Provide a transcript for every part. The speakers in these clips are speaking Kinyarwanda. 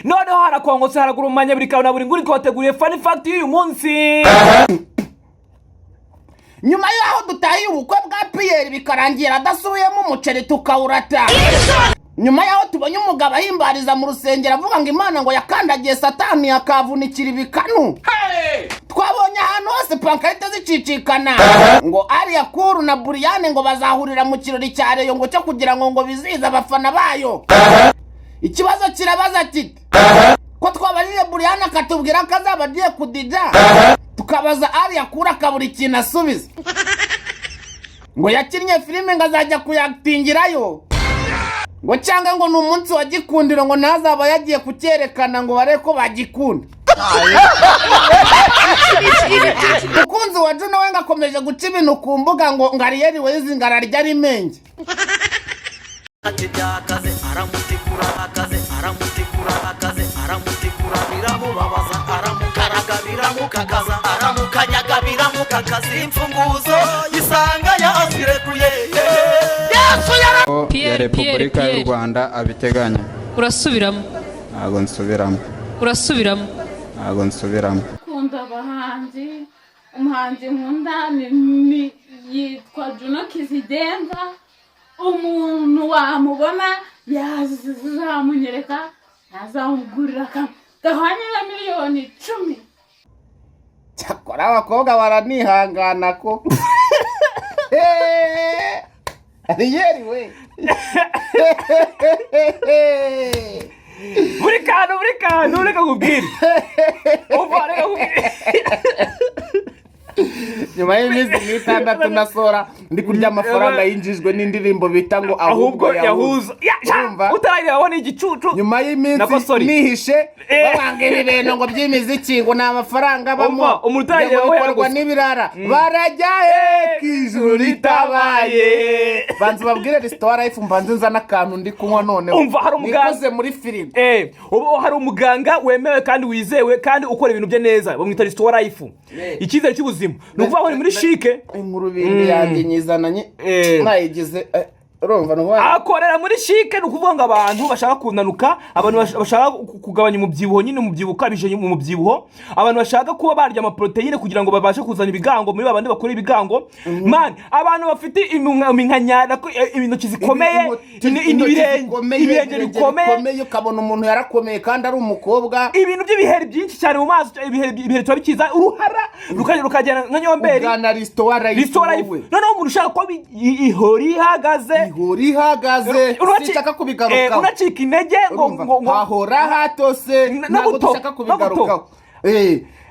noneho harakongotse haragurumanya Burikantu na Buringuni twateguriye funny fact y'uyu munsi. Nyuma yaho dutahiye ubukwe bwa Pierre bikarangira adasubiyemo umuceri tukawurata. Nyuma yaho tubonye umugabo ahimbariza mu rusengero avuga ngo Imana ngo yakandagiye Satani akavunikira ibikanu. Twabonye ahantu hose pankarite zicicikana ngo Ariya Kuru na Buriane ngo bazahurira mu kirori cya Reyo ngo cyo kugira ngo bizize abafana bayo. Ikibazo kirabaza kiti ko twabarire Buriane akatubwira ko azaba agiye kudija, tukabaza Ariya Kuru akabura ikintu asubiza ngo yakinnye filime ngo azajya kuyatingirayo, ngo cyangwa ngo n'umunsi wa gikundiro ngo nazaba yagiye kucyerekana ngo bare ko bagikunda. Ukunzi wa Juno we ngakomeje guca ibintu ku mbuga ngo ngariyeri wezi ngararya rimenge. Akaze aramutikura biramubabaza aramukaraga biramukaza aramukanyaga biramukaza imfunguzo yisanga yasirekuye Yesu ya Repubulika y'u Rwanda abiteganya. Urasubiramo? Ntago nsubiramo. Urasubiramo? Ntago nsubiramo. Ukunda abahanzi, umuhanzi nkunda ni yitwa Juno Kizidenza. Umuntu wamubona yazamunyereka, yazamugurira gahwanye na miliyoni 10. Cyakora abakobwa baranihangana ko. Ariyeri we. Burikantu reka kubwira. Umva reka kubwira. Nyuma y'imizi 6 nasora ndi kurya amafaranga yinjijwe n'indirimbo bita ngo ahubwo yahuza. Utarayire wabona igicucu. Nyuma y'iminsi nihishe babanga ibintu ngo by'imiziki ngo na amafaranga bamo. Umutayire wawe n'ibirara barajya he kijuru ritabaye. Banze babwire restaurant life mbanze nzana akantu ndi kunywa none. Umva hari umuganga nikoze muri firigo. Ubu hari umuganga wemewe kandi wizewe kandi ukora ibintu bye neza bamwita restaurant life. Icyizere cy'ubuzima nukuvuga ngo ni muri shike ingurubindi yanjye nyizananye nayigize urumva no akorera muri shike nukuvuga ngo abantu bashaka kunanuka, abantu bashaka kugabanya umubyibuho, nyine umubyibuho ukabije mu mubyibuho, abantu bashaka kuba barya ama proteine kugira ngo babashe kuzana ibigango muri babandi bakora ibigango. Man, abantu bafite iminkanyana ibintu kizikomeye, ibirenge bikomeye ukabona umuntu yarakomeye kandi ari umukobwa, ibintu by'ibiheri byinshi cyane mu maso, ibiheri tuba bikiza uruhara rukagera nka nyomberi ugana restaurant life. Noneho umuntu ushaka ko ihori ihagaze sinshaka kubigaruka, unacika intege ngo hahora hatose ntabwo dushaka kubigaruka.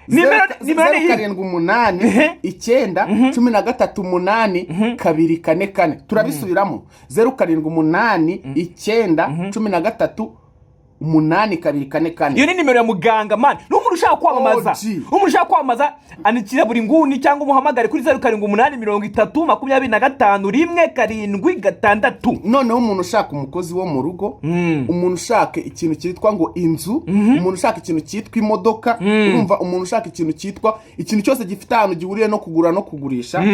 Nimero 7 9 13 244 turabisubiramo 07 9 13 8 iyo ni nimero ya muganga man. N'umuntu ushaka kwamamaza anikira Buringuni cyangwa umuhamagare kuri 0783 noneho umuntu ushaka umukozi wo mu rugo, umuntu ushaka ikintu cyitwa ngo inzu, umuntu ushaka ikintu cyitwa imodoka, urumva umuntu ushaka ikintu cyitwa ikintu cyose gifite ahantu gihuriye no kugura no kugurisha,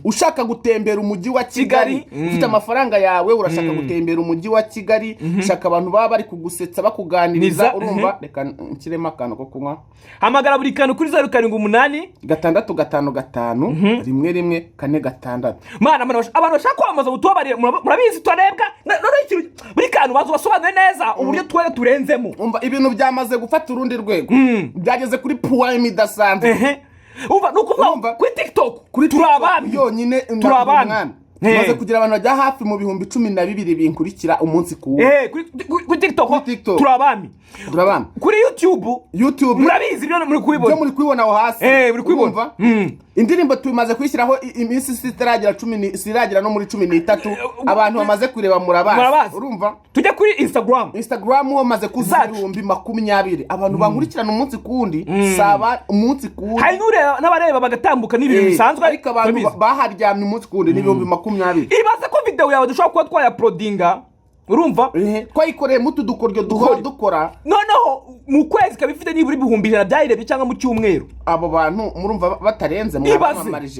ushaka gutembera umujyi wa Kigali ufite amafaranga yawe, urashaka gutembera umujyi wa Kigali, ushaka abantu baba bari kugusetsa kuganiriza, urumva reka nkirema akantu ko kunywa, hamagara Burikantu kuri 07 655 11 Mana abantu bashaka kwamaza utubabarira murabizi twarebwa none ikintu Burikantu bazo basobanure neza uburyo twere turenzemo. Umva ibintu byamaze gufata urundi rwego, byageze kuri point idasanzwe. Umva nukuvuga kuri TikTok kuri turabami yonyine turabami maze kugira abantu bajya hafi mu bihumbi 12 binkurikira umunsi ku kuri TikTok turabami kuri YouTube murabizi byo muri kubibona aho hasi muri kubibona. Indirimbo tumaze kwishyiraho iminsi sitaragira no muri 13 abantu bamaze kureba murabazi, urumva tujya kuri Instagram ho maze kuza ibihumbi 20 abantu bankurikirana umunsi kundi saba umunsi kundi, hari n'abareba bagatambuka n'ibintu bisanzwe, ariko abantu baharyamye umunsi kundi n'ibihumbi 20. Ibaze ko video yawe dushobora kuba twayaprodinga, urumva twayikoreye mutu dukoryo dukora noneho mu kwezi kabifite niburi 100,000 byayirebye cyangwa mu cyumweru. Abo bantu murumva batarenze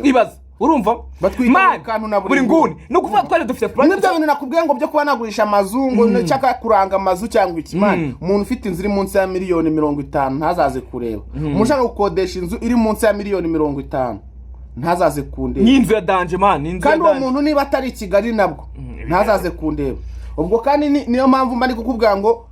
ibaze urumva batwita kantu na Buringuni no kuvuga twari dufite plan n'ibyo bintu nakubwiye ngo byo kuba nagurisha amazu ngo cyaka kuranga amazu cyangwa ikimana umuntu ufite inzu iri munsi ya miliyoni 50 ntazaze kureba umushaka gukodesha inzu iri munsi ya miliyoni 50 ntazaze kundeba n'inzu ya danje man n'inzu kandi uwo muntu niba atari Kigali nabwo ntazaze kundeba ubwo kandi niyo mpamvu mba ndi kukubwira ngo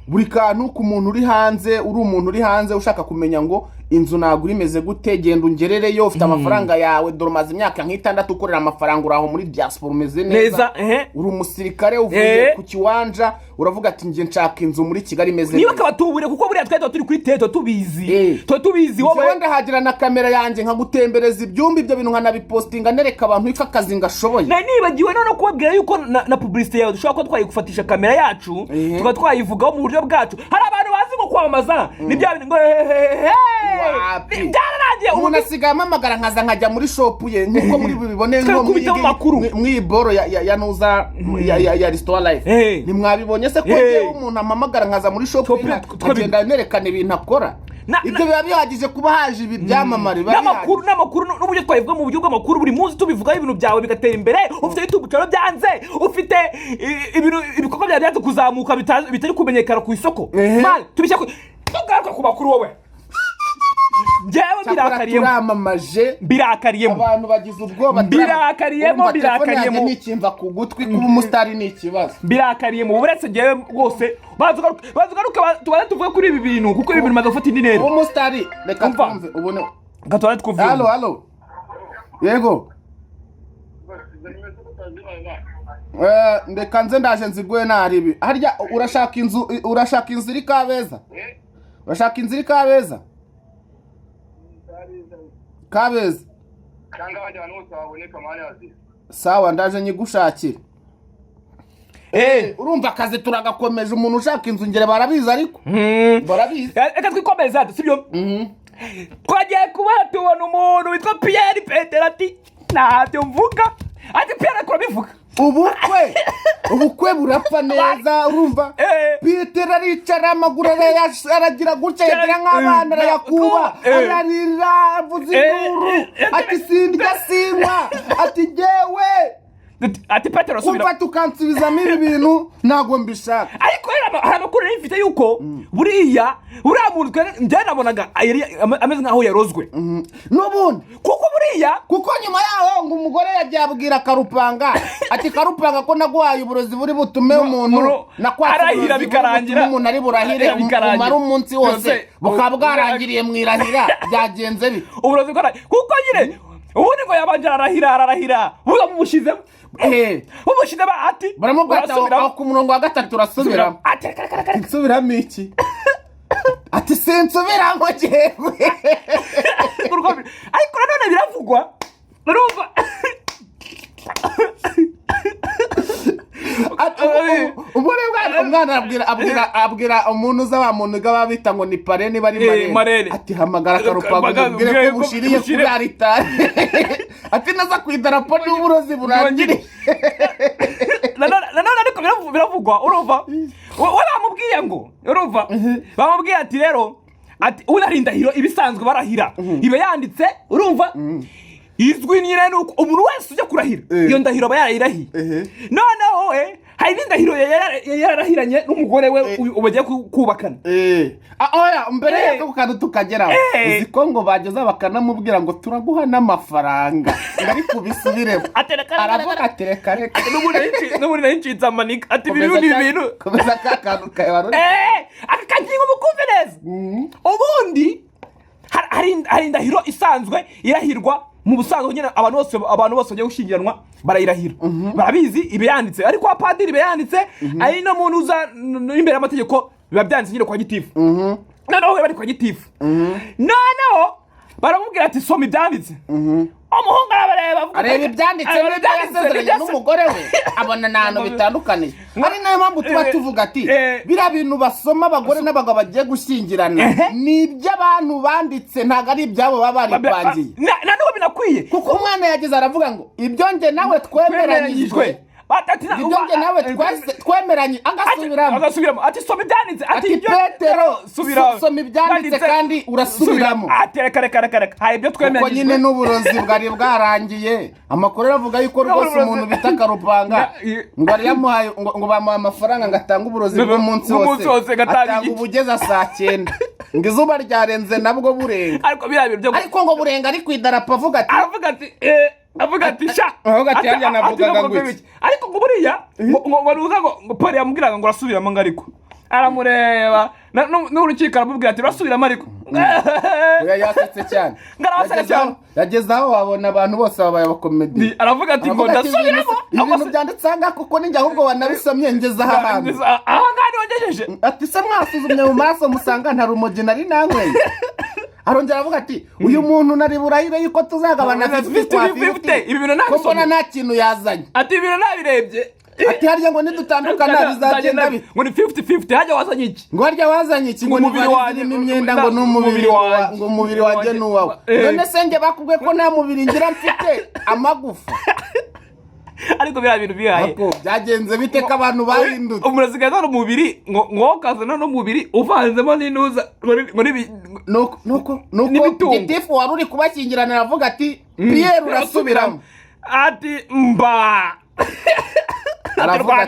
buri kantu ku muntu uri hanze uri umuntu uri hanze ushaka kumenya ngo inzu nagura imeze gute genda ungerereyo ufite amafaranga yawe dore maze imyaka nk'itandatu ukorera amafaranga uraho muri diaspora umeze neza uri umusirikare uvuye ku kiwanja uravuga ati nje nshaka inzu muri Kigali imeze niba kabatubure kuko buriya twari turi kuri teto tubizi wowe wenda hagira na kamera yanjye nkagutembereza ibyumba ibyo bintu nkanabipostinga nereka abantu ifa akazi ngashoboye nibagiwe no kubabwira yuko na publicité yawe dushobora ko twayigufatisha kamera yacu tuba twayivugaho mu buryo bwacu hari abantu bazi ngo kwamamaza nibyo ngo umuntu asigaye amamagara nkaza nkajya muri shop ye nkuko muri bibone mw'iboro ya nuza ya restaurant life nimwabibonye se ko umuntu amamagara nkaza muri shop ye agenda nerekana ibintu akora ibyo biba bihagije kuba haje ibi byamamare n'amakuru n'uburyo twayivuga mu buryo bw'amakuru buri munsi tubivugaho ibintu byawe bigatera imbere ufite YouTube channel byanze ufite ibikorwa byawe byanze kuzamuka bitari kumenyekana ku isoko man tubishye tugaruka ku makuru wowe birakariyemo abantu bagize ubwoba birakariyemo n'ikimva ku gutwi kuba umusitari ni ikibazo birakariyemo uretse ngewe rwose bazugaruke tubane tuvuge kuri ibi bintu kuko ibi bintu maze gufata indi ntera umusitari reka twumve ubone gatwara twumve halo yego ndeka nze ndaje nziguye naribi harya urashaka inzu iri Kabeza urashaka inzu iri Kabeza cyangwa abajyana bose baboneka amazi sawa ndaje nyigushakira urumva akazi turagakomeje umuntu ushaka inzu ngere barabizi ariko barabizi reka twikomeza sibyo twagiye kuba tubona umuntu witwa Pierre Peter ati ntabyo mvuga ati Pierre akora bivuga ubukwe burapfa neza urumva Peter aricara amaguru aragira gutya yagira nk'abana arayakuba ararira avuza induru ati sindya sinywa ati jewe ati Peter asubira kumva tukansubizamo ibi bintu ntago mbishaka ariko hari amakuru y'ifite yuko buriya muntu njye nabonaga ameze nk'aho yarozwe n'ubundi kuko nyuma yaho ngo umugore yagiye abwira Karupanga ati Karupanga ko naguhaye uburozi buri butume umuntu arahira bikarangira umuntu ari burahire umara umunsi wose bukaba bwarangiriye mwirahira byagenze bi uburozi kuko nyine ubundi ngo yabanje ararahira buza mumushyizemo ati baramubwira ku murongo wa 3 urasubiramo ati nsubiramo iki ati sinsubiramo jewe ariko nanone biravugwa urumva umwana abwira umuntu uza wa muntu gaba bita ngo ni pare niba ari marene ati hamagara Karupanga ubwire ko bushiriye kuri aritari ati naza ku idarapo n'uburozi burangire nanone ariko biravugwa urumva baramubwiye ngo urumva bamubwiye ati rero ati unarindahiro ibisanzwe barahira ibe yanditse urumva izwi nyine nuko umuntu wese ujya kurahira iyo ndahiro aba yarayirahiye noneho hari n'indahiro yarahiranye n'umugore we ubagiye kubakana oya mbere y'ako kantu tukageraho uzi ko ngo bageza bakanamubwira ngo turaguha n'amafaranga ngari kubisubiremo aravuga ati reka n'ubundi nayincitse amanika ati ibintu komeza ka kantu kawe aka kagingo mukumve neza ubundi hari indahiro isanzwe irahirwa mu busanzwe nyine abantu bose bagiye gushyingiranwa barayirahira barabizi ibe yanditse ariko apadiri ibe yanditse ari no muntu uza imbere y'amategeko biba byanditse nyine kwa gitifu noneho bari kwa gitifu noneho baramubwira ati soma ibyanditse umuhungu areba ibyanditse n'ibyo n'umugore we abona n'ahantu bitandukanye ari nayo mpamvu tuba tuvuga ati biriya bintu basoma abagore n'abagabo bagiye gushyingirana ni iby'abantu banditse ntabwo ari ibyabo baba baripangiye na n'ubu binakwiye kuko umwana yageze aravuga ngo ibyo nge nawe twemeranyijwe batati ibyo nge nawe twemeranye agasubiramo ati soma ibyanditse ati Petero soma ibyanditse kandi urasubiramo ati reka hari ibyo twemeranye kuko nyine n'uburozi bwari bwarangiye amakuru aravuga yuko rwose umuntu bita Karupanga ngo ari yamuhaye ngo bamuha amafaranga ngatanga uburozi bw'umunsi wose atanga ubugeza saa 9 ngo izuba ryarenze nabwo burenga ariko ngo burenga ari kwidarapo avuga ati sha ati harya navugaga ngo ariko ngo buriya ngo ruza ngo Paul yamubwiraga ngo urasubiramo ngo ariko aramureba n'urukiko aramubwira ati urasubiramo ariko yasetse cyane yageze aho wabona abantu bose babaye abakomedi aravuga ati ngo ndasubiramo ibintu byanditse aha ngaha kuko ninjye ahubwo wanabisomye ngeze aha hantu aha ngaha wagejeje ati se mwasuzumye mu maso musanga nta rumogi nari nanyweye arongera avuga ati uyu muntu nari burahire yuko tuzagabana 50 ibi bintu ntabwo mbona nta kintu yazanye ati ibintu nabirebye ati harya ngo nidutandukana bizagenda bite ngo ni 50-50 harya wazanye iki ngo harya wazanye iki ngo umubiri wanjye imyenda ngo n'umubiri wanjye ngo umubiri wanjye n'uwawe none se nge bakubwiye ko nta mubiri ngira mfite amagufa ariko biriya bintu bihaye byagenze bite ko abantu bahindutse umurozi gazana umubiri ngo kazana n'umubiri uvanzemo n'intuza nuko gitifu wari uri kubakingirana aravuga ati Pierre urasubiramo ati mba aravuga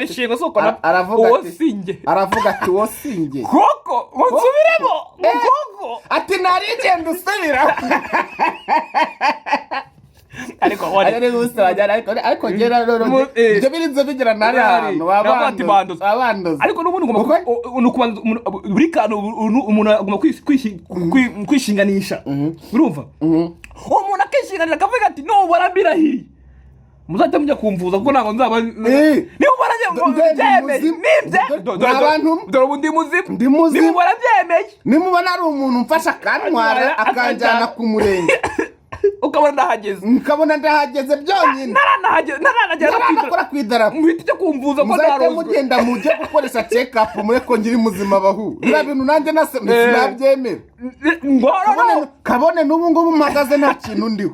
ati wosinge koko nsubiremo koko ati narigenda usubiramo ariko ngera ibyo birinze bigira nari ahantu abandoza ariko n'ubundi buri kantu umuntu agomba kwishinganisha urumva uwo muntu akishinganira akavuga ati nubara mbirahiye muzajya mujya kumvuza kuko ntabwo nzaba niba byemeye nimubona byemeye nimubona ari umuntu mfasha akantwara akanjyana ku murenge ukabona ndahageze byonyine naranakora ku idarapo muhite kumvuza ko muzahite mugenda mujye gukoresha check up mureko ngiri muzima bahu niba bintu nanjye sinabyemera kabone n'ubu ngubu mpagaze nta kintu ndiho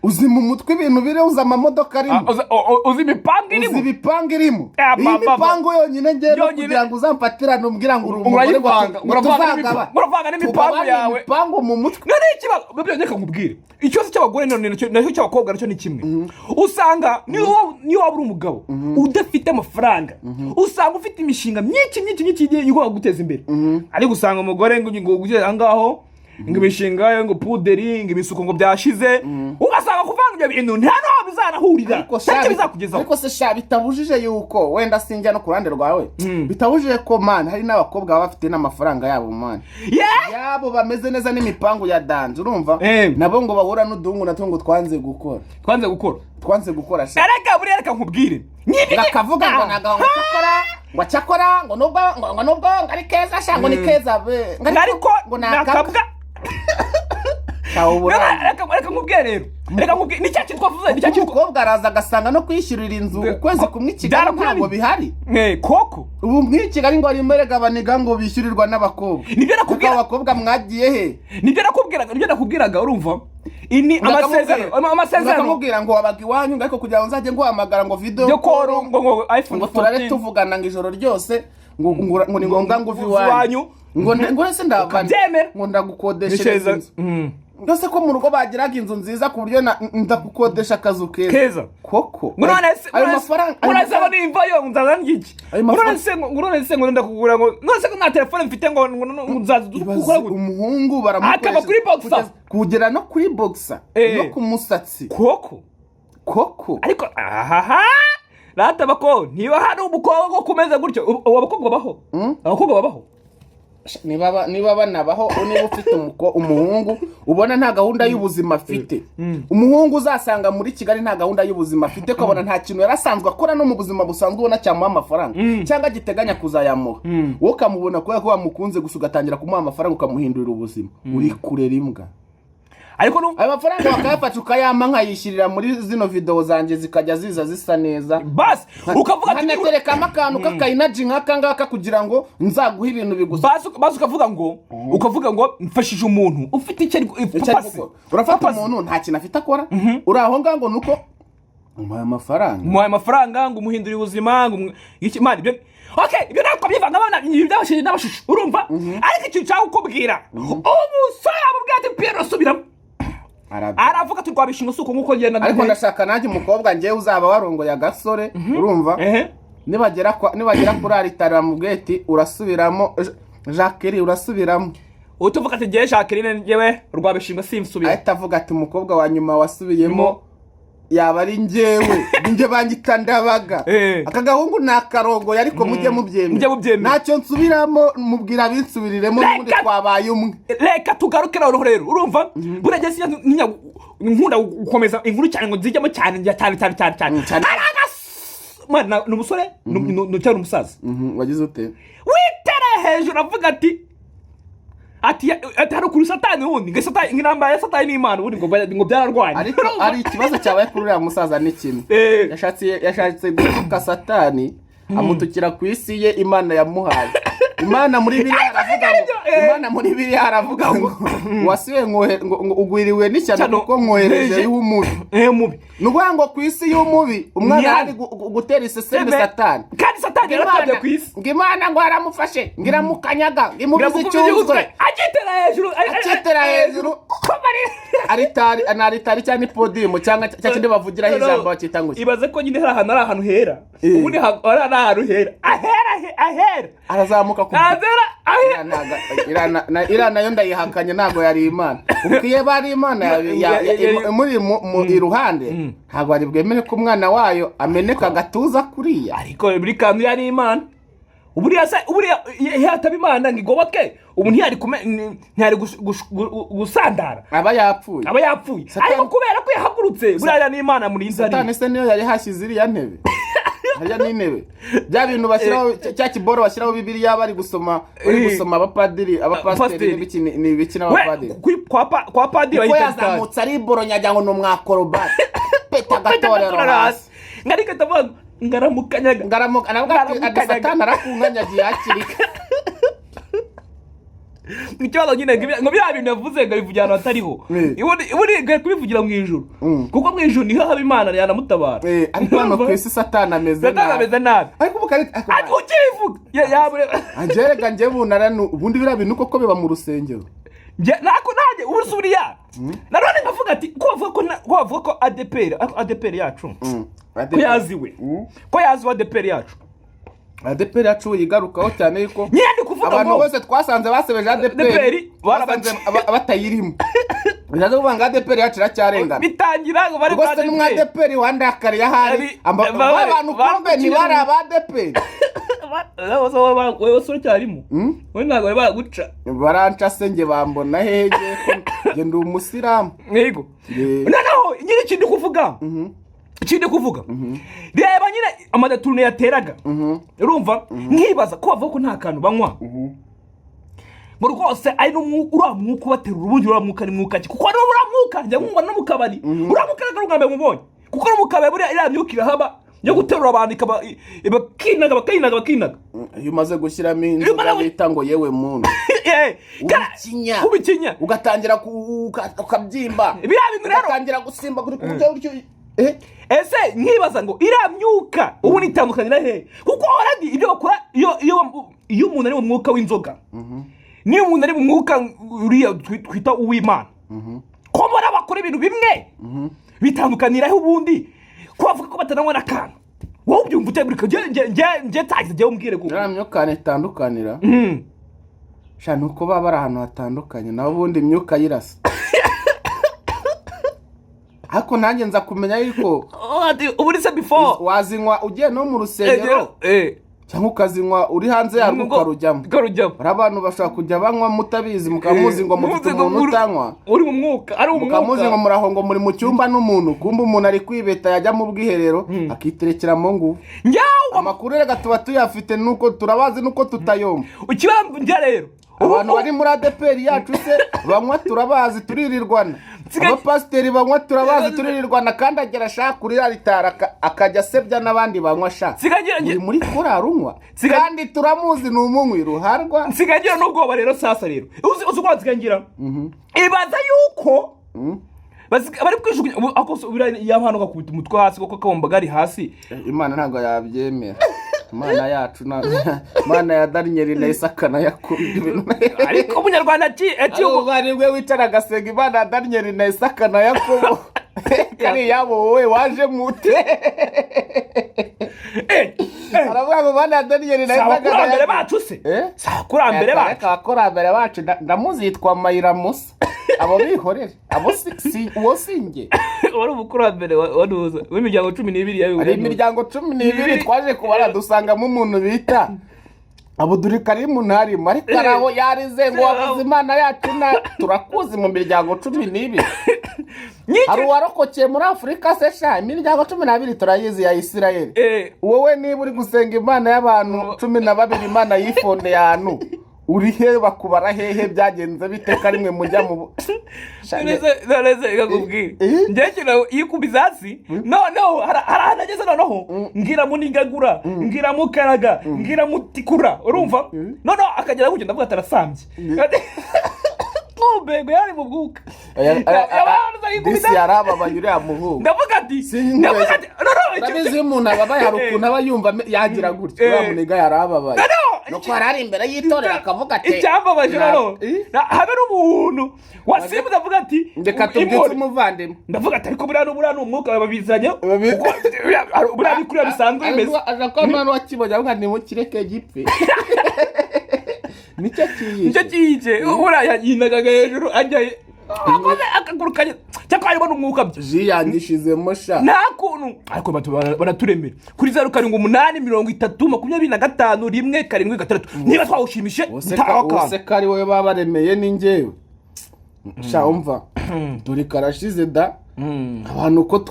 uzi mu mutwe ibintu bire uza amamodoka arimo uzi imipanga irimo iyi mipango yonyine ngero kugira ngo uzamfatirane umbwira ngo uri umugore uravanga n'imipango yawe imipango mu mutwe none ikibazo byonyeka nkubwire ikibazo cy'abagore nacyo cy'abakobwa nacyo ni kimwe usanga niyo waba uri umugabo udafite amafaranga usanga ufite imishinga myinshi igomba guteza imbere ariko usanga umugore ngo ugeze aha ngaho ngo imishinga ngo puderi ngo ibisuko ngo byashize ugasanga kuvanga ibyo bintu nta naho bizanahurira ntacyo bizakugezaho ariko se sha bitabujije yuko wenda sinjya no ku ruhande rwawe bitabujije ko man hari n'abakobwa baba bafite n'amafaranga yabo man yabo bameze neza n'imipango ya danje urumva nabo ngo bahura n'udungu natwo ngo twanze gukora sha reka nkubwire bakavuga ngo nagahungu ngo cyakora ngo nubwo ngari keza sha ngo ni keza be ariko ngo nakabwa reka nkubwire rero ni cya kintu twavuze ni cya kintu umukobwa araza agasanga no kwishyurira inzu ukwezi kumwe i Kigali ntabwo bihari koko ubu mw'i Kigali ngo ari mbere gabaniga ngo bishyurirwa n'abakobwa nibyo nakubwira abakobwa mwagiye he nibyo nakubwiraga urumva ini amasezerano akamubwira ngo wabaga iwanyu ariko kugira ngo nzajye nguhamagara ngo video call ngo iPhone 14 turare tuvugana ngo ijoro ryose ngo ni ngombwa ngo uve iwanyu ngo se ndabyemera ngo ndagukodeshereza inzu ndose ko mu rugo bagiraga inzu nziza ku buryo ndagukodesha akazu keza koko ayo mafaranga urasaba nimvayo nzaza ngiki urone ngo ndakugura ngo nose ko na telefone mfite ngo nzaza dukora umuhungu baramukoresha kuri boxer kugera no kuri boxer no ku musatsi koko ariko rata bako niba hari umukobwa kumeza gutyo abakobwa babaho niba banabaho niba ufite umuhungu ubona nta gahunda y'ubuzima afite umuhungu uzasanga muri Kigali nta gahunda y'ubuzima afite ko abona nta kintu yarasanzwe akora no mu buzima busanzwe ubona cyamuha amafaranga cyangwa giteganya kuzayamuha wowe ukamubona kubera ko wamukunze gusa ugatangira kumuha amafaranga ukamuhindurira ubuzima uri kurera imbwa ariko ayo mafaranga bakayafata ukayama nkayishyirira muri zino video zanjye zikajya ziza zisa neza basi ukavuga ati nterekamo akantu k'akayinaji nk'aka ngaka kugira ngo nzaguhe ibintu bigusa basi ukavuga ngo mfashije umuntu ufite icyo urafata umuntu nta kintu afite akora uri aho ngaho nuko umuhaye amafaranga umuhaye amafaranga ngo umuhindure ubuzima ngo iki man ibyo okay ibyo nako byivanga abana byabashije n'abashusho urumva ariko icyo cyangwa ukubwira umusore amubwira ati Pierre subiramo aravuga ati twabishinga suko nkuko ngenda ariko ndashaka nanjye umukobwa ngiye uzaba warongoye agasore urumva nibagera kuri aritari bamubwiye ati urasubiramo Jacqueline urasubiramo utuvuga ati ngiye Jacqueline ngewe rwabishinga simsubira ahita avuga ati umukobwa wa nyuma wasubiyemo yaba ari njyewe njye bangita Ndabaga aka gahungu nakarongo ariko mujye mubyemera ntacyo nsubiramo mubwira binsubiriremo n'ubundi twabaye umwe reka tugaruke rero urumva burageze nkunda gukomeza inkuru cyane ngo zijyamo cyane njya cyane mwana n'umusore n'ucyari umusaza wagize ute witere hejuru avuga ati hari kuri satani wundi ngo satani inamba ya satani n'Imana wundi ngo byararwanye ariko ari ikibazo cyabaye kuri uriya musaza n'ikimwe yashatse gutuka satani amutukira ku isi ye Imana yamuhaye Imana muri biriya aravuga ngo wasiwe ngo ugwiriwe n'ishyano kuko mwohereje y'umubi nuvuga ngo ku isi y'umubi umwana ari gutera iseseme satani kandi satani yarakabye ku isi ngo Imana ngo aramufashe ngira mukanyaga imubizi cyuzwe acitera hejuru aritari cyane podium cyangwa cyakindi bavugiraho ijambo bakita ngo ibaze ko nyine hari ahantu hera ubundi hari ahantu hera ahera arazamuka ira nayo ndayihakanye ntago yari Imana ukiye bari Imana muri mu iruhande ntago ari bwemere ko umwana wayo ameneka gatuza kuriya ariko Burikantu yari Imana uburiya yataba Imana ngigoboke ubu ntiyari gusandara aba yapfuye ariko kubera ko yahagurutse buriya ni Imana muri inzari satani se niyo yari hashyize iriya ntebe hariya n'intebe bya bintu bashyiraho cya kiboro bashyiraho Bibiliya bari gusoma abapasiteri n'ibiki n'abapadiri kwa padiri ko yazamutse ari iboro nyajya ngo n'umwakorobati peta gatorero hasi ngarika tavuga ngaramukanyaga nabwo satani arakunganyagiye hakirika ikibazo nyine ngo bya bintu yavuze ngo bivugira ahantu hatariho ubundi kubivugira mu ijuru kuko mu ijuru niho haba Imana yanamutabara ariko hano ku isi satani ameze nabi ariko ukibivuga anjerega njye bunaranu ubundi biriya bintu koko biba mu rusengero nanjye urusubiriya nanone nkavuga ati ko bavuga ko ADPR yacu ko yaziwe ADPR yacu ADPR yacu yigarukaho cyane yuko abantu bose twasanze basebeje ADPR batayirimo bizaze kuvuga ngo ADPR yacu iracyarengana bitangira ngo bari kwa ADPR n'umwa ADPR wandakariye ahari abantu kumbe ni bari aba ADPR wewe sura cyarimo we ntago bari baraguca baranca senge bambona hehe ko ngenda umusiramu yego noneho nyiri kindi kuvuga reba nyine amadaturune yateraga urumva nkibaza ko bavuga ko nta kantu banywa ngo rwose ari uriya mwuka ubaterura ubundi uriya mwuka ni mwuka ki kuko ari uriya mwuka njya nkumva no mu kabari uriya mwuka rero ngambe mubonye kuko no mu kabari buriya iriya myuka irahaba yo guterura abantu bakinaga iyo umaze gushyiramo inzoga bita ngo yewe muntu ubikinya ugatangira ukabyimba biriya bintu rero ugatangira gusimba kuri buryo ese nkibaza ngo iriya myuka ubu nitandukanira hehe kuko already ibyo bakora iyo umuntu ari mu mwuka w'inzoga niyo umuntu ari mu mwuka uriya twita uw'Imana ko bara bakora ibintu bimwe bitandukaniraho ubundi ko bavuga ko batananywa n'akantu wowe ubyumva uteburika nge tagize jya umbwire ko iriya myuka itandukanira sha nuko baba bari ahantu hatandukanye naho ubundi imyuka yirasa ariko nanjye nza kumenya yuko ubu se before wazinywa ugiye no mu rusengero cyangwa ukazinywa uri hanze yarwo ukarujyamo hari abantu bashaka kujya banywa mutabizi mukamuzi ngo mufite umuntu utanywa uri mu mwuka ari umwuka mukamuzi ngo muraho ngo muri mu cyumba n'umuntu kumba umuntu ari kwibeta yajya mu bwiherero akiterekera mu ngufu amakuru rega tuba tuyafite nuko turabazi nuko tutayomba ukibamba njya rero abantu bari muri ADPR yacu se banywa turabazi turirirwana abapasiteri banywa turabazi turirirwana kandi agera ashaka kuri aritara akajya sebya n'abandi banywa ashaka uri muri korarunywa kandi turamuzi ni umunywi ruharwa nsigagira n'ubwoba rero sasa rero uzi ko nsigagira ibaza yuko bari kwishukunya ako yampanuka kubita umutwe hasi koko kabombaga ari hasi. Imana ntago yabyemera. Imana yacu Imana ya Daniel na Isakana Yakobo. Ariko umunyarwanda ati ubari bwe wicara gasenga Imana ya Daniel na Isakana Yakobo. Kari yabo wowe waje mute. Aravuga ngo Imana ya Daniel na Isakana mbere bacu se. Sakurambere bacu. Abakurambere bacu ndamuzi yitwa Mayira Musa. Abo bihorere. Abo uwo singe. Wari umukurambere waduza w'imiryango 12 yawe. Ari imiryango 12 twaje kubara dusangamo umuntu bita Burikantu ntarimo ariko araho yarize ngo wavuze Imana yacu na turakuzi mu miryango 12. Ari warokokeye muri Afrika se sha imiryango 12 turayizi ya Israel. Wowe niba uri gusenga Imana y'abantu 12 Imana yifonde yanu uri he bakubara hehe byagenze biteka rimwe mujya mu neze gakubwira njye yikubizasi no haranageze noneho ngira muningagura ngira mukaraga ngira mutikura urumva no akagera gutyo ndavuga atarasambye Bego yari mu bwuka disi yaraba banyure amuhu ndavuga ati ndabizi umuntu ababaye hari ukuntu aba yumva yagira gutyo uramuniga yarababaye no kwarari imbere yitorera akavuga ati icyambabaje rero habe n'umuntu wasimba ndavuga ati ndeka tubyutse umuvandimwe ndavuga ati ariko buriya n'umwuka babizanye buriya bikuriya bisanzwe bimeze ko none wakibonye avuga ni mukireke gipfe nicyo kiyije buriya yinagaga hejuru ajyaye akagurukanye cyangwa harimo umwuka byo yandishizemo sha nta kuntu ariko baraturemera kuri 07832025 niba twawushimishe ose kari wowe babaremeye ni njyewe sha umva dore karashize da abantu ko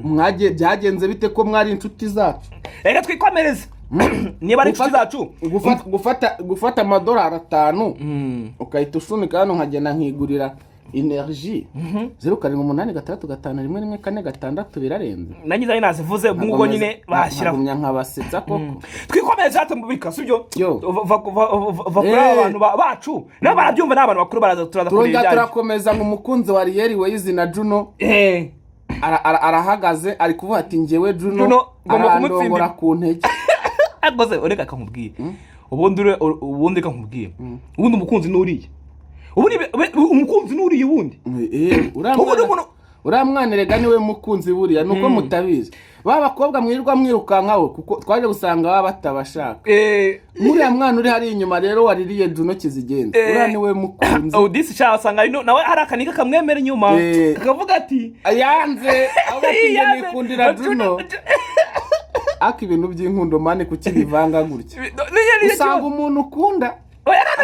mwagiye byagenze bite ko mwari inshuti zacu reka twikomereze niba ari inshuti zacu gufata amadolari 5 ukahita usunika hano nkagenda nkigurira energy 0783651446 birarenze nanyiza ari nazivuze ubwo nyine bashyira kumya nkabasetsa koko twikomeze hata mubika sibyo vakura abantu bacu nabo barabyumva n'abantu bakuru baraza turakomeza ngo umukunzi wa Riel Wayizi na Juno arahagaze ari kuvuga ati njyewe Juno arandongora ku ntege agoze ureka akamubwiye ubundi akamubwiye ubundi umukunzi nuriye umukunzi nuriye ubundi uramwanirega niwe mukunzi buriya nuko mutabizi babakobwa mwirirwa mwirukankaho kuko twaje gusanga baba batabashaka muriya mwana uri hari inyuma rero waririye Juno kizigenza uriya niwe mukunzi disi sha asanga nawe hari akanika kamwemera inyuma kakavuga ati yanze abatinye nikundira Juno aki ibintu by'inkundo mane kuki bivanga gutya usanga umuntu ukunda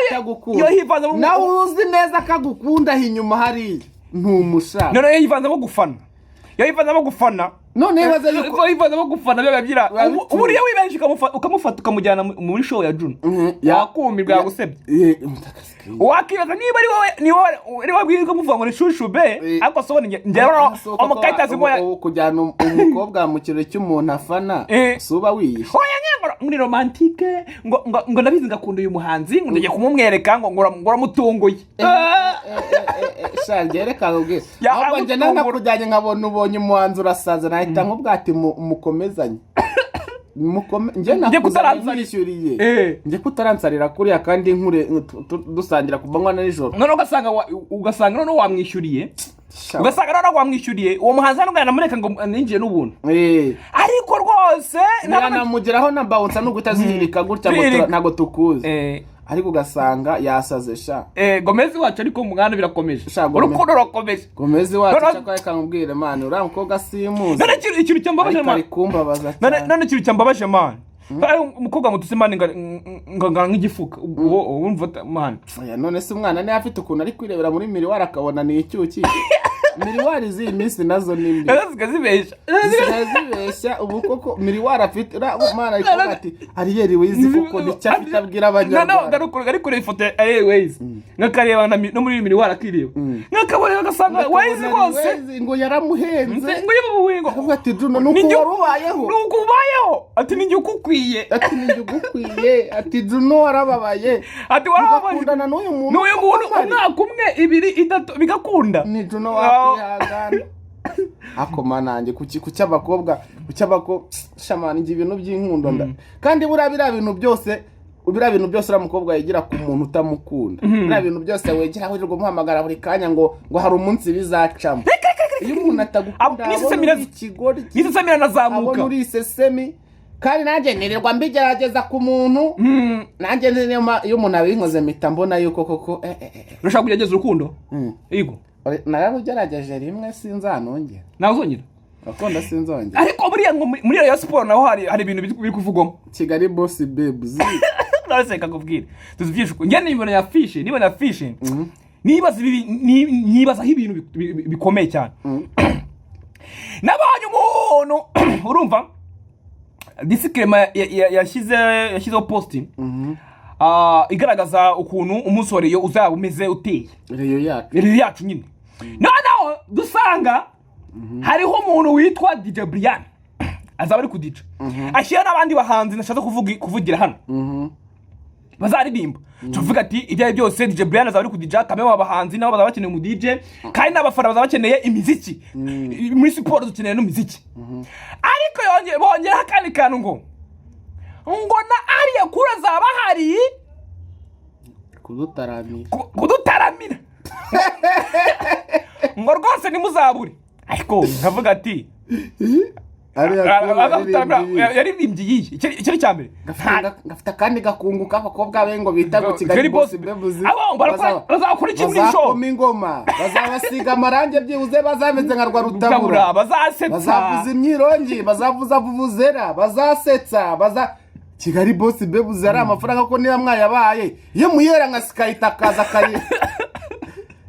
atagukunda nawe uzi neza akagukunda inyuma hari ntumushaka none yivanzamo gufana none yibaza yuko yivanzamo gufana byagira uburiye wibenshi ukamufata ukamujyana muri show ya Juno yakumirwa yagusebye wakibaza niba ari wowe bwirirwa muvuga ngo ni shushube ariko sobone njyewe amukayitazi moya kujyana umukobwa mu kirori cy'umuntu afana suba wiyishe muri romantique ngo nabizi ngakunda uyu muhanzi ngo ngiye kumumwereka ngo nguramutunguye shange reka ubwe ahubwo njye nakujyanye nkabona ubonye umuhanzi urasaza nahita nk'ubwati mukomezanye njye nakuzanyishyuriye njye kutaransarira kuriya kandi nkure dusangira ku manywa na nijoro none ugasanga none wamwishyuriye uwo muhanzi hano namureka ngo ninjiye n'ubuntu ariko rwose namugeraho na bounce n'uguta zihirika gutya ntago tukuzi ariko ugasanga yasaze sha Gomezi wacu ariko umwana birakomeje urukundo rurakomeje Gomezi wacu cyakwaye kamubwire man uriya mukobwa simuzi none ikintu cyambabaje man none ikintu cyambabaje man umukobwa mutuse man nganga nk'igifuka wumva man none se umwana ne afite ukuntu ari kwirebera muri miriwari akabona ni icyuki miriwari zi iminsi nazo nimbi zibeshya ubu koko miriwari afite umwana ariko ati Riel Wayizi kuko nicyo abwira abanyarwanda ari kure ifoto ya Riel Wayizi ngakareba no muri miriwari akireba ngakabona gasanga Wayizi rwose ngo yaramuhenze ngo yebuwingo avuga ati Juno nuko warubayeho ati ninjye ukukwiye ati Juno warababaye ati warabakundana n'uyu muntu umwaka umwe 2 3 bigakunda ni Juno ako manange kuki abakobwa shamana ngi ibintu by'inkundo nda kandi buriya bintu byose uriya mukobwa yigira ku muntu utamukunda buriya bintu byose wegera wirirwa umuhamagara buri kanya ngo hari umunsi bizacamo iyo umuntu atagukunda nisesemira nazamuka abona uri isesemi kandi nanjye nirirwa mbigerageza ku muntu nanjye iyo umuntu abinkoze mpita mbona yuko koko urashaka kugerageza urukundo yego nararugerageje rimwe sinzanongera nazongera akunda sinzongera ariko buriya muri Rayon Sport naho hari ibintu biri kuvugwamo Kigali Boss Babes naraseka kubwira tuzivyishe njye nibona ya fiche nibaza aho ibintu bikomeye cyane nabonye umuntu urumva disclaimer yashyizeho post igaragaza ukuntu umusoreyo uzaba umeze uteye Reyo yacu nyine noneho dusanga hariho umuntu witwa DJ Brian azaba ari kudica ashyira n'abandi bahanzi nashatse kuvugira hano bazaririmba tuvuga ati ibyo byose DJ Brian azaba ari kudica kamwe abahanzi nabo bazaba bakeneye mu DJ kandi n'abafana bazaba bakeneye imiziki muri siporo dukeneye n'imiziki ariko bongera akandi kantu ngo na ariya kura zaba hari kudutaramira ngo rwose nimuzabure ariko nkavuga ati yaririmbye iyi icyo cyambere gafite kandi gakunguka abakobwa be ngo bita ngo Kigali Boss Babes bazakora iki muri show bazakoma ingoma bazabasiga amarange byibuze bazameze nka rwa rutabura bazavuza imyirongi bazavuza vuvuzera bazasetsa Kigali Boss Babes ari amafaranga ko niba mwayabaye iyo muhera nka Skyta kaza kari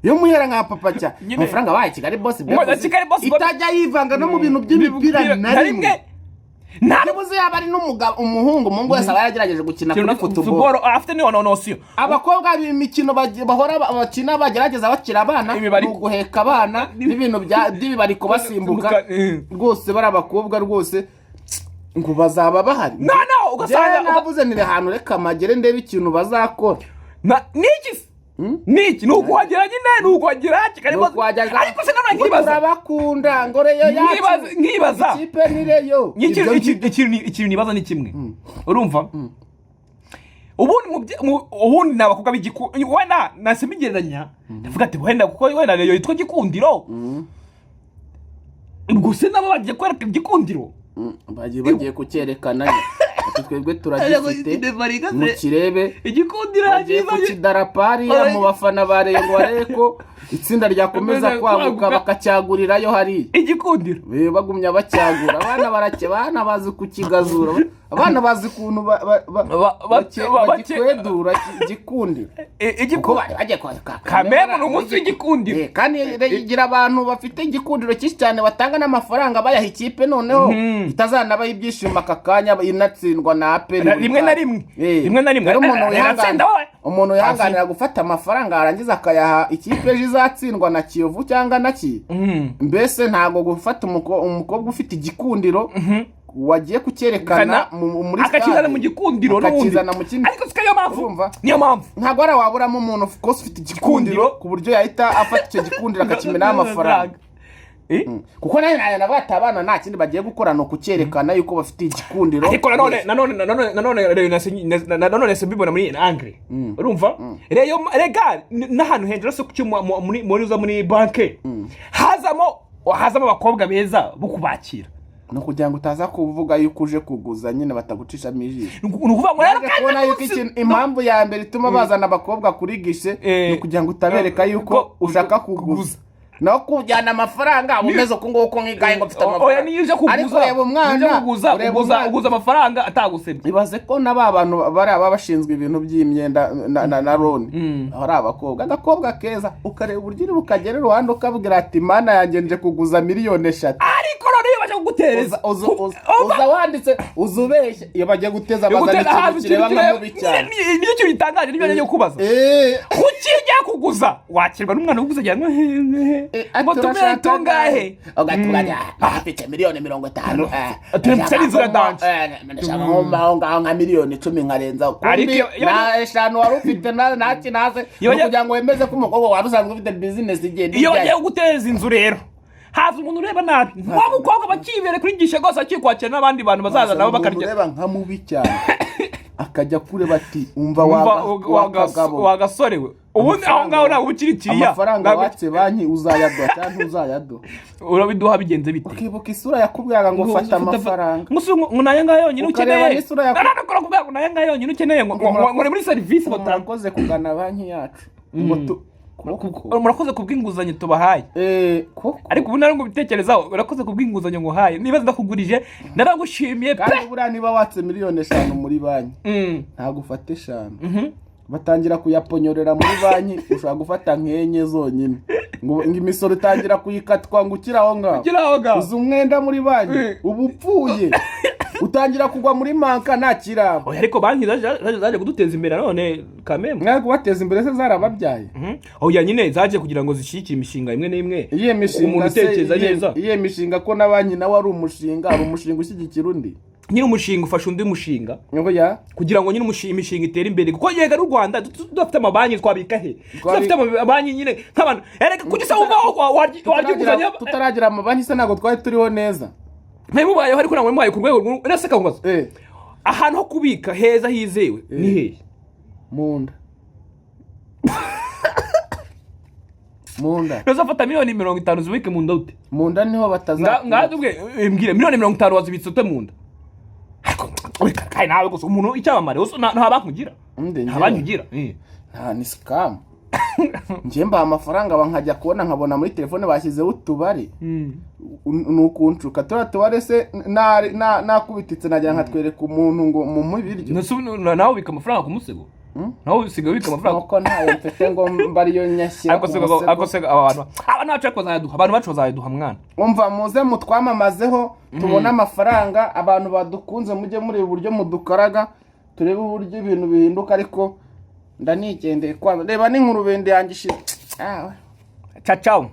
yo muhera nka papa cya amafaranga baye Kigali Boss Babes itajya yivanga no mu bintu by'imipira na rimwe ntabuze yaba ari umuhungu wese aba yagerageje gukina kuri football afite nonosiyo abakobwa b'imikino bahora bakina bagerageza bakira abana guheka abana n'ibintu by'ibibariko basimbuka rwose bari abakobwa rwose ngo bazaba bahari ugasanga nabuze nire hantu reka amagere ndebe ikintu bazakora niki nukuhagira nyine nukuhagira Kigali Boss ariko se none nkibaza urabakunda ngo Reyo yacu nkibaza ikipe ni Reyo ikintu nibaza ni kimwe urumva ubundi nabakobwa b'igiku wenda nasimigereranya ndavuga ati wenda kuko wenda Reyo yitwa Gikundiro ubwo se nabo bagiye kwereka Gikundiro bagiye kucyerekana twebwe turagifite mu kirebe Igikundiro bagiye kukidarapari mu bafana ba Reyo ngo areko itsinda ryakomeza kwaguka bakacyagurirayo hari Igikundiro bagumya bacyagura abana bazi kukigazura abana bazi kuntu bakwedura Igikundiro bagiye kamera n'umunsi w'Igikundiro kandi igira abantu bafite Igikundiro cyinshi cyane batanga n'amafaranga bayaha ikipe noneho itazanabaho ibyishimo akakanya inatsindwa na aperi rimwe na rimwe umuntu yihanganira gufata amafaranga arangiza akayaha ikipe ejo izatsindwa na Kiyovu cyangwa na mbese ntabwo gufata umukobwa ufite Igikundiro wagiye kucyerekana muri stade akakizana mu Gikundiro n'ubundi ariko sikayo niyo mpamvu ntabwo ari waburamo umuntu ufite Igikundiro ku buryo yahita afata icyo Gikundiro akakimena amafaranga kuko nayo batabana nta kindi bagiye gukora no kucyerekana yuko bafite Igikundiro ariko nanone se bibona muri angle urumva Reyo rega n'ahantu hejuru se muri banke hazamo abakobwa beza bo kubakira no kugira ngo utaza kuvuga yuko uje kuguza nyine batagucishamo ijisho nukuvuga ngo kubona yuko impamvu ya mbere ituma bazana abakobwa kuri gishe no kugira ngo utabereka yuko ushaka kuguza no kujyana amafaranga umeze uko nguko nk'igaye ngo mfite amafaranga oya niyo uje kuguza ariko reba umwana uguza amafaranga atagusebye ibaze ko n'aba bantu bari abashinzwe ibintu by'imyenda na roni ari abakobwa agakobwa keza ukareba uburyo bukagera iruhande ukabwira ati mana yanjye nje kuguza miliyoni 3 ariko none iyo baje kugutereza uza wanditse uzubeshye iyo bagiye guteza bazana ikintu kireba nka mubi cyane niyo cyo bitangaje niyo ngiye kubaza ukijya uguza wakirwa n'umwana uguza cyangwa ngo tumere tungahe ugatuganya afite miliyoni 50 turemutse n'inzira danje ndashaka nka miliyoni 10 nkarenza kumbi na eshanu wari ufite naki naze kugira ngo wemeze ko umukobwa wari usanzwe ufite business igenda iyo bagiye guteza inzu rero haza umuntu ureba nabi wamukobwa bakibere kuri gishe gose akikwakira n'abandi bantu bazaza nabo bakarya ureba nka mubi cyane akajya kure bati umva wagasorewe ubundi aho ngaho nawe ukirikiriya amafaranga watse banki uzayadwa cyangwa uzayadwa urabiduha bigenze bite ukibuka isura yakubwiraga ngo fata amafaranga ngo naye ngaho yonyine ukeneye ukareba kubwira ngo naye ngaho yonyine ukeneye ngo muri service batakoze kugana banki yacu ngo murakoze kubw'inguzanyo tubahaye ariko ubu narango bitekerezaho urakoze kubw'inguzanyo ngo haye niba ndakugurije naragushimiye kandi buriya niba watse miliyoni 5 muri banki ntago ufate 5 batangira kuyaponyorera muri banki ushobora gufata nkenye zonyine ngo imisoro itangira kuyikatwa ngo ukiraho ngaho uzi umwenda muri banki ubu upfuye utangira kugwa muri manka nta kirabo ariko banki zaje kuduteza imbere none kameme mwa kubateza imbere se zarababyaye oya nyine zaje kugira ngo zishikire imishinga imwe n'imwe iye mishinga umuntu utekereza neza iye mishinga ko na banki nawe ari umushinga ushyigikira undi nyine umushinga ufasha undi mushinga ngo ya kugira ngo nyine imishinga itere imbere kuko yega n'u Rwanda dufite amabanki twabika he dufite amabanki nyine nk'abantu ereka kugisa ubaho waryo tutaragira amabanki se nago twari turiho neza ntimubayeho ariko namwe mubaye ku rwego uraseka ngo ahantu ho kubika heza hizewe ni hehe munda ntuzafata miliyoni 50 zibike munda ute munda niho bataza ngadubwe mbwire miliyoni 50 wazibitse ute munda kai nawe gusa umuntu icyabamare nta banki ugira nta banki ugira nta ni scam nje mba amafaranga bankajya kubona nkabona muri telefone bashyizeho utubari nukuncuka tubare se nakubititse najya nkatwereka umuntu ngo mu biryo nawe ubika amafaranga ku musego nawe usigaye ubika amafaranga kuko ntayo mfite ngo mbariyo nyashyira ako sega abantu bacu bazayaduha mwana umva muze mutwamamazeho tubona amafaranga abantu badukunze mujye muri uburyo mudukaraga turebe uburyo ibintu bihinduka ariko ndanigendeye kwa reba n'inkuru bende yangishe ciao